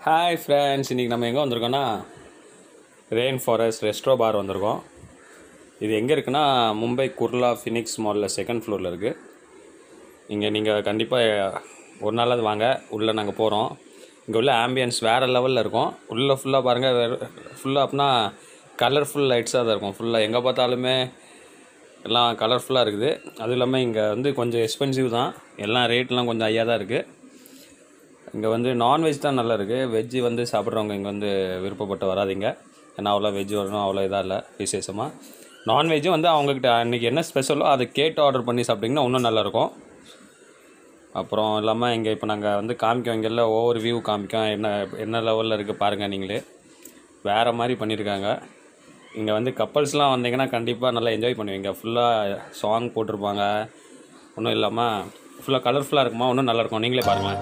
Hi friends, இன்றைக்கி நம்ம எங்கே வந்திருக்கோன்னா ரெயின்ஃபாரஸ்ட் ரெஸ்டோ பார் வந்திருக்கோம். இது எங்கே இருக்குன்னா மும்பை குர்லா ஃபினிக்ஸ் மாலில் செகண்ட் ஃப்ளோரில் இருக்குது. இங்கே நீங்கள் கண்டிப்பாக ஒரு நாளாவது வாங்க. உள்ளே நாங்கள் போகிறோம். இங்கே உள்ள ஆம்பியன்ஸ் வேறு லெவலில் இருக்கும். உள்ளே ஃபுல்லாக பாருங்கள், ஃபுல்லாக அப்படின்னா கலர்ஃபுல் லைட்ஸாக தான் இருக்கும். ஃபுல்லாக எங்கே பார்த்தாலுமே எல்லாம் கலர்ஃபுல்லாக இருக்குது. அதுவும் இல்லாமல் இங்கே வந்து கொஞ்சம் எக்ஸ்பென்சிவ் தான். எல்லாம் ரேட்லாம் கொஞ்சம் ஹையாக தான் இருக்குது. இங்கே வந்து நான்வெஜ் தான் நல்லா இருக்குது. வெஜ்ஜு வந்து சாப்பிட்றவங்க இங்கே வந்து விருப்பப்பட்டு வராதிங்க. ஏன்னா அவ்வளோ வெஜ் வரணும் அவ்வளோ இதாக இல்லை விசேஷமாக. நான்வெஜ்ஜும் வந்து அவங்கக்கிட்ட அன்றைக்கி என்ன ஸ்பெஷலோ அதை கேட்டு ஆர்டர் பண்ணி சாப்பிட்டிங்கன்னா இன்னும் நல்லாயிருக்கும். அப்புறம் இல்லாமல் இங்கே இப்போ நாங்கள் வந்து காமிக்கோம், இங்கெல்லாம் ஓவர் வியூ காமிக்கோம். என்ன லெவலில் இருக்குது பாருங்கள். நீங்களே வேறு மாதிரி பண்ணியிருக்காங்க. இங்கே வந்து கப்பல்ஸ்லாம் வந்தீங்கன்னா கண்டிப்பாக நல்லா என்ஜாய் பண்ணுவீங்க. ஃபுல்லாக சாங் போட்டிருப்பாங்க. ஒன்றும் இல்லாமல் ஃபுல்லாக கலர்ஃபுல்லாக இருக்குமா, இன்னும் நல்லாயிருக்கும். நீங்களே பாருங்கள்.